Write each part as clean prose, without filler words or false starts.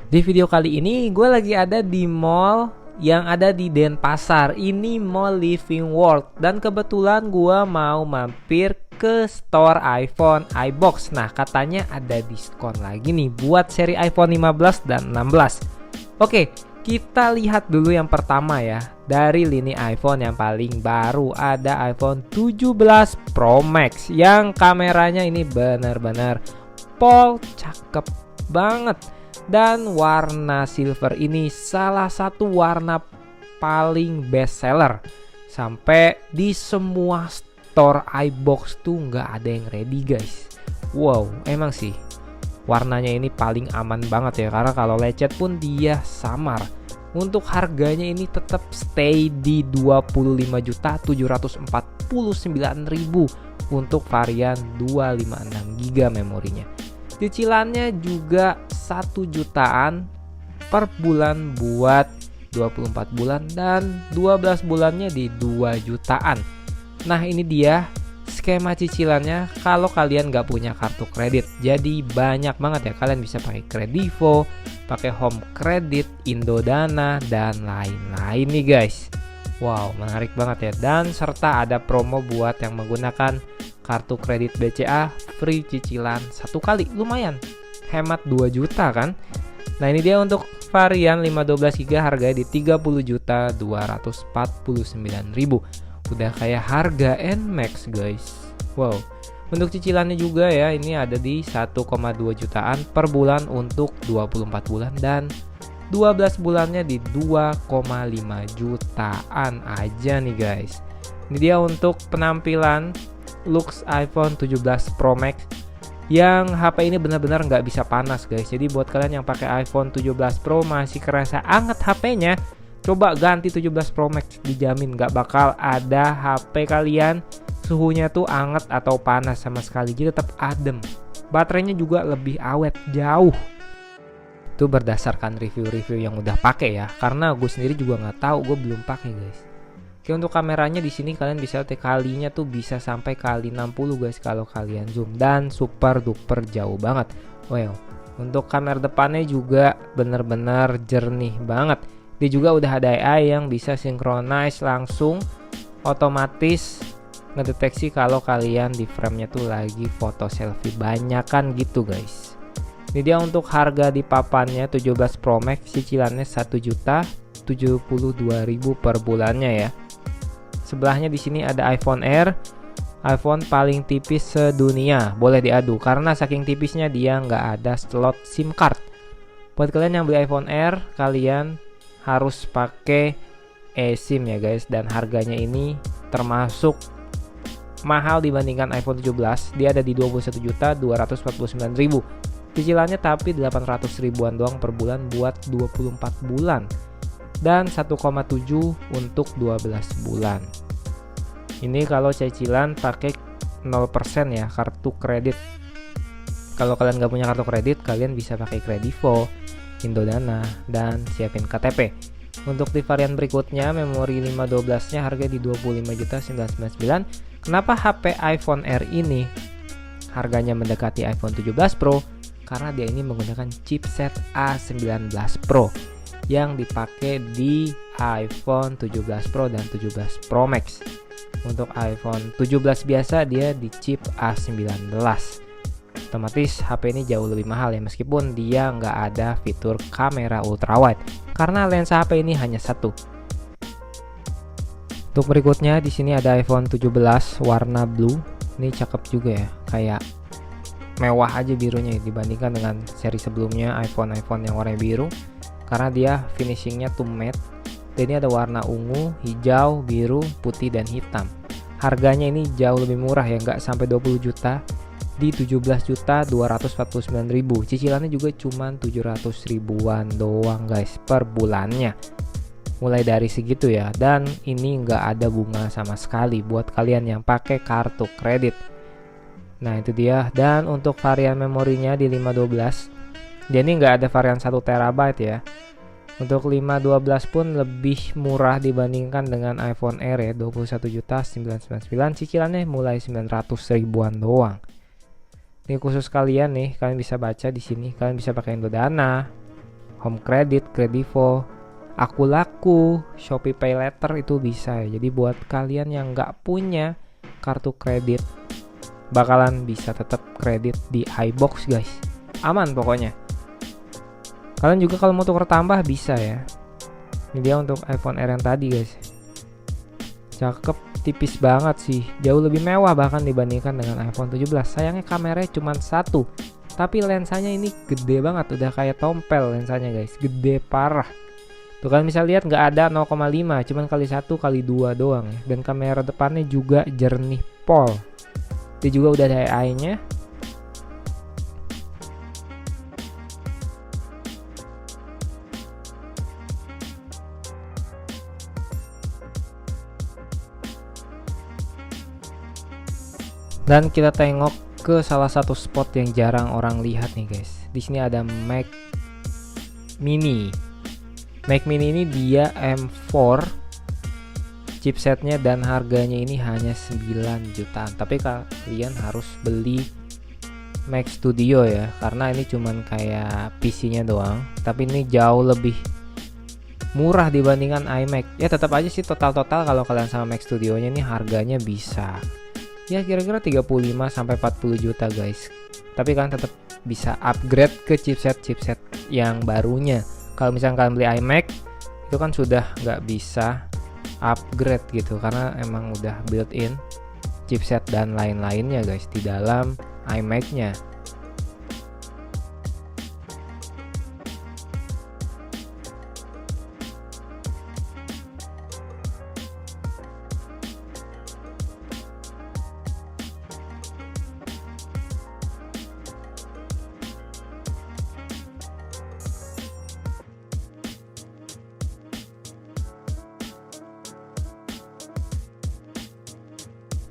Di video kali ini gue lagi ada di mall yang ada di Denpasar. Ini Mall Living World. Dan kebetulan gue mau mampir ke store iPhone iBox. Nah, katanya ada diskon lagi nih buat seri iPhone 15 dan 16. Oke, kita lihat dulu yang pertama ya. Dari lini iPhone yang paling baru ada iPhone 17 Pro Max yang kameranya ini benar-benar pol, cakep banget. Dan warna silver ini salah satu warna paling best seller. Sampai di semua store iBox tuh nggak ada yang ready guys. Wow, emang sih warnanya ini paling aman banget ya, karena kalau lecet pun dia samar. Untuk harganya ini tetap stay di 25.749.000 untuk varian 256GB memorinya. Cicilannya juga 1 jutaan per bulan buat 24 bulan dan 12 bulannya di 2 jutaan. Nah, ini dia skema cicilannya kalau kalian gak punya kartu kredit. Jadi banyak banget ya, kalian bisa pakai Kredivo, pakai Home Credit, Indodana, dan lain-lain nih guys. Wow, menarik banget ya. Dan serta ada promo buat yang menggunakan kartu kredit BCA, free cicilan 1 kali. Lumayan, hemat 2 juta kan. Nah, ini dia untuk varian 512GB harganya di 30.249.000. Udah kayak harga NMAX guys. Wow. Untuk cicilannya juga ya, ini ada di 1,2 jutaan per bulan untuk 24 bulan dan 12 bulannya di 2,5 jutaan aja nih guys. Ini dia untuk penampilan looks iPhone 17 Pro Max yang HP ini benar-benar nggak bisa panas guys. Jadi buat kalian yang pakai iPhone 17 Pro masih kerasa anget HP-nya, coba ganti 17 Pro Max, dijamin nggak bakal ada HP kalian suhunya tuh anget atau panas sama sekali. Jadi tetap adem. Baterainya juga lebih awet jauh. Itu berdasarkan review-review yang udah pakai ya. Karena gue sendiri juga nggak tahu, gue belum pakai guys. Oke, untuk kameranya di sini kalian bisa lihat kalinya tuh bisa sampai kali 60 guys kalau kalian zoom, dan super duper jauh banget. Wow. Untuk kamera depannya juga bener-bener jernih banget. Dia juga udah ada AI yang bisa synchronize langsung otomatis ngedeteksi kalau kalian di frame-nya tuh lagi foto selfie banyakan gitu guys. Ini dia untuk harga di papannya 17 Pro Max, cicilannya 1.072.000 per bulannya ya. Sebelahnya di sini ada iPhone Air, iPhone paling tipis sedunia, boleh diadu karena saking tipisnya dia nggak ada slot SIM card. Buat kalian yang beli iPhone Air, kalian harus pakai eSIM ya guys, dan harganya ini termasuk mahal dibandingkan iPhone 17. Dia ada di 21.249.000. Cicilannya tapi 800 ribuan doang per bulan buat 24 bulan. Dan 1,7 untuk 12 bulan. Ini kalau cicilan pakai 0% ya, kartu kredit. Kalau kalian nggak punya kartu kredit, kalian bisa pakai Kredivo, Indodana, dan siapin KTP. Untuk di varian berikutnya, memori 512 nya harga di 25.999. Kenapa HP iPhone Air ini harganya mendekati iPhone 17 Pro? Karena dia ini menggunakan chipset A19 Pro yang dipakai di iPhone 17 Pro dan 17 Pro Max. Untuk iPhone 17 biasa dia di chip A19. Otomatis HP ini jauh lebih mahal ya, meskipun dia nggak ada fitur kamera ultrawide karena lensa HP ini hanya satu. Untuk berikutnya di sini ada iPhone 17 warna blue. Ini cakep juga ya, kayak mewah aja birunya dibandingkan dengan seri sebelumnya iPhone yang warna biru. Karena dia finishingnya tuh matte. Dan ini ada warna ungu, hijau, biru, putih, dan hitam. Harganya ini jauh lebih murah ya, nggak sampai 20 juta, di 17.249.000. Cicilannya juga cuma 700 ribuan doang guys per bulannya. Mulai dari segitu ya, dan ini nggak ada bunga sama sekali buat kalian yang pakai kartu kredit. Nah itu dia. Dan untuk varian memorinya di 512, dia ini nggak ada varian 1 TB ya. Untuk 512 pun lebih murah dibandingkan dengan iPhone Air ya, 21.999. Cicilannya mulai 900 ribuan doang. Ini khusus kalian nih, kalian bisa baca di sini, kalian bisa pakai Indodana, Home Credit, Kredivo, Aku Laku, Shopee Pay Later itu bisa ya. Jadi buat kalian yang nggak punya kartu kredit bakalan bisa tetap kredit di iBox guys. Aman pokoknya. Kalian juga kalau mau tuker tambah bisa ya. Ini dia untuk iPhone R yang tadi guys. Cakep, tipis banget sih. Jauh lebih mewah bahkan dibandingkan dengan iPhone 17. Sayangnya kameranya cuma satu, tapi lensanya ini gede banget. Udah kayak tompel lensanya guys. Gede parah. Tuh kan bisa lihat nggak ada 0,5, cuman kali 1 kali 2 doang ya. Dan kamera depannya juga jernih pol. Dia juga udah ada AI-nya. Dan kita tengok ke salah satu spot yang jarang orang lihat nih guys. Di sini ada Mac Mini. Mac Mini ini dia M4 chipsetnya dan harganya ini hanya 9 jutaan. Tapi kalian harus beli Mac Studio ya, karena ini cuman kayak PC-nya doang. Tapi ini jauh lebih murah dibandingkan iMac. Ya tetap aja sih total-total kalau kalian sama Mac Studio-nya ini harganya bisa ya kira-kira 35 sampai 40 juta guys. Tapi kalian tetap bisa upgrade ke chipset yang barunya. Kalau misalnya kalian beli iMac itu kan sudah nggak bisa upgrade gitu, karena emang udah built-in chipset dan lain-lainnya guys di dalam iMac-nya.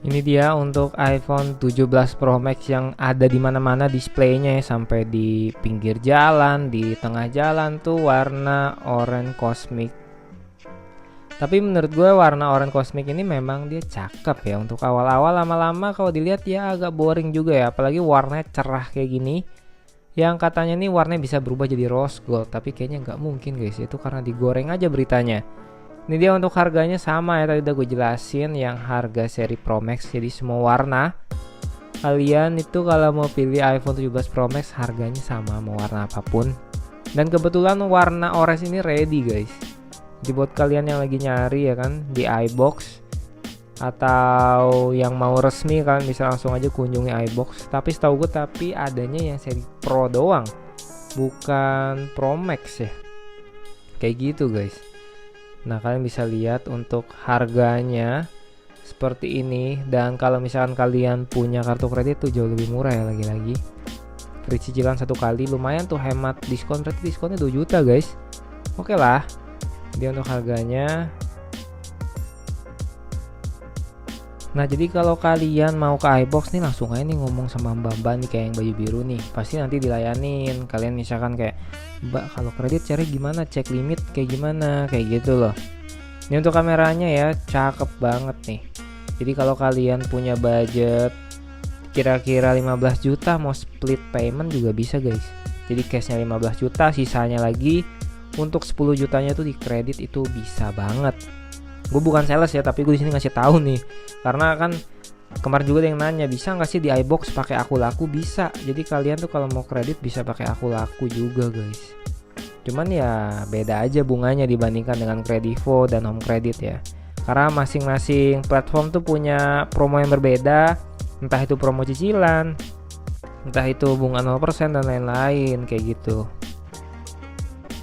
Ini dia untuk iPhone 17 Pro Max yang ada di mana-mana displaynya ya, sampai di pinggir jalan, di tengah jalan tuh warna oranye cosmic. Tapi menurut gue warna oranye cosmic ini memang dia cakep ya untuk awal-awal. Lama-lama kalau dilihat ya agak boring juga ya, apalagi warnanya cerah kayak gini. Yang katanya nih warnanya bisa berubah jadi rose gold, tapi kayaknya nggak mungkin guys, itu karena digoreng aja beritanya. Ini dia untuk harganya sama ya, tadi udah gue jelasin yang harga seri Pro Max. Jadi semua warna kalian itu kalau mau pilih iPhone 17 Pro Max harganya sama mau warna apapun. Dan kebetulan warna orange ini ready guys. Jadi buat kalian yang lagi nyari ya kan di iBox atau yang mau resmi, kalian bisa langsung aja kunjungi iBox. Tapi setahu gue tapi adanya yang seri Pro doang, bukan Pro Max ya. Kayak gitu guys. Nah kalian bisa lihat untuk harganya seperti ini. Dan kalau misalkan kalian punya kartu kredit tuh jauh lebih murah ya, lagi-lagi free cicilan 1 kali, lumayan tuh hemat diskon. Berarti diskonnya 2 juta guys. Oke lah, dia untuk harganya. Nah jadi kalau kalian mau ke iBox nih langsung aja nih ngomong sama mbak-mbak nih kayak yang baju biru nih, pasti nanti dilayanin. Kalian misalkan kayak, mbak kalau kredit cari gimana, cek limit kayak gimana, kayak gitu loh. Ini untuk kameranya ya cakep banget nih. Jadi kalau kalian punya budget kira-kira 15 juta mau split payment juga bisa guys. Jadi cashnya 15 juta, sisanya lagi untuk 10 jutanya tuh di kredit, itu bisa banget. Gue bukan sales ya, tapi gue di sini ngasih tahu nih, karena kan kemarin juga ada yang nanya bisa nggak sih di iBox pakai Aku Laku. Bisa. Jadi kalian tuh kalau mau kredit bisa pakai Aku Laku juga guys. Cuman ya beda aja bunganya dibandingkan dengan Kredivo dan Home Credit ya, karena masing-masing platform tuh punya promo yang berbeda. Entah itu promo cicilan, entah itu bunga 0% dan lain-lain kayak gitu.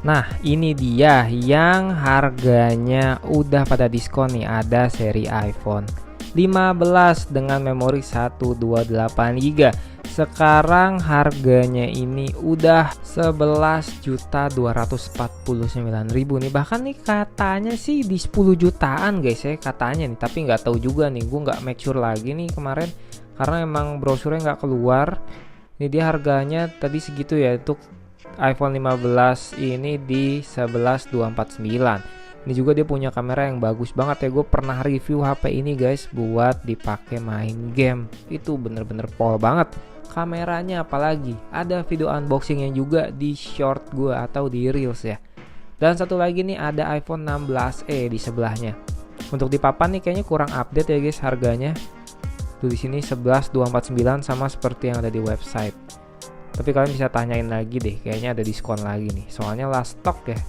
Nah ini dia yang harganya udah pada diskon nih. Ada seri iPhone 15 dengan memori 128GB. Sekarang harganya ini udah 11.249.000 nih. Bahkan nih katanya sih di 10 jutaan guys ya katanya nih. Tapi nggak tahu juga nih, gue nggak make sure lagi nih kemarin karena emang brosurnya nggak keluar. Ini dia harganya tadi segitu ya untuk iPhone 15 ini di 11.249. Ini juga dia punya kamera yang bagus banget ya. Gue pernah review HP ini guys buat dipakai main game. Itu bener-bener pol banget. kameranya apalagi. Ada video unboxingnya juga di short gue atau di reels ya. Dan satu lagi nih ada iPhone 16e di sebelahnya. Untuk di papan nih kayaknya kurang update ya guys harganya. Tuh di sini 11.249 sama seperti yang ada di website. Tapi kalian bisa tanyain lagi deh, kayaknya ada diskon lagi nih. Soalnya last stock ya.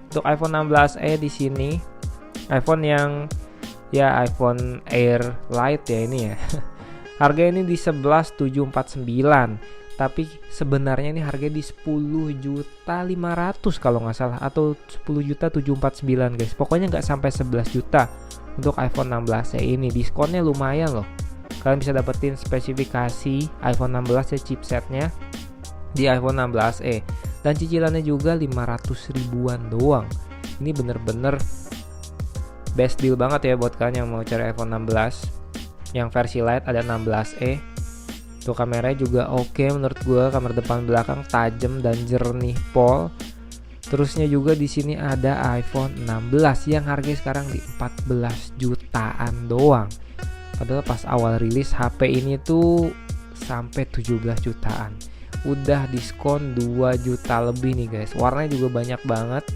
Untuk iPhone 16e di sini iPhone yang ya iPhone Air Lite ya ini ya. Harga ini di 11.749. Tapi sebenarnya ini harganya di 10.500.000 kalau nggak salah, atau 10.749 guys. Pokoknya nggak sampai 11 juta untuk iPhone 16e ini. Diskonnya lumayan loh. Kalian bisa dapetin spesifikasi iPhone 16 ya, chipsetnya di iPhone 16e, dan cicilannya juga 500 ribuan doang. Ini bener-bener best deal banget ya buat kalian yang mau cari iPhone 16 yang versi Lite. Ada 16e tuh, kameranya juga oke menurut gua, kamera depan belakang tajam dan jernih pol. Terusnya juga di sini ada iPhone 16 yang harganya sekarang di 14 jutaan doang. Padahal pas awal rilis HP ini tuh sampai 17 jutaan. Udah diskon 2 juta lebih nih guys. Warnanya juga banyak banget.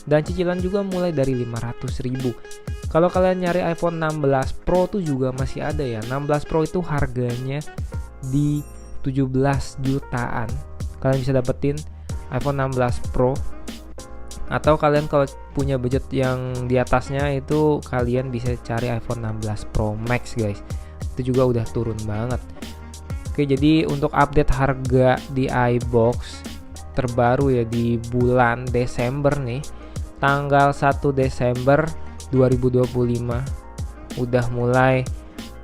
Dan cicilan juga mulai dari 500 ribu. Kalau kalian nyari iPhone 16 Pro tuh juga masih ada ya. 16 Pro itu harganya di 17 jutaan. Kalian bisa dapetin iPhone 16 Pro. Atau kalian kalau punya budget yang di atasnya itu kalian bisa cari iPhone 16 Pro Max guys. Itu juga udah turun banget. Oke, jadi untuk update harga di iBox terbaru ya di bulan Desember nih, tanggal 1 Desember 2025 udah mulai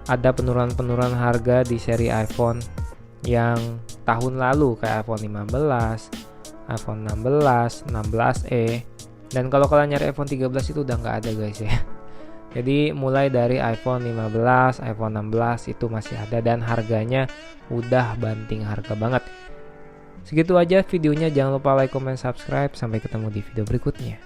ada penurunan harga di seri iPhone yang tahun lalu kayak iPhone 15, iPhone 16, 16e. Dan kalau kalian nyari iPhone 13 itu udah nggak ada guys ya. Jadi mulai dari iPhone 15, iPhone 16 itu masih ada dan harganya udah banting harga banget. Segitu aja videonya, jangan lupa like, comment, subscribe. Sampai ketemu di video berikutnya.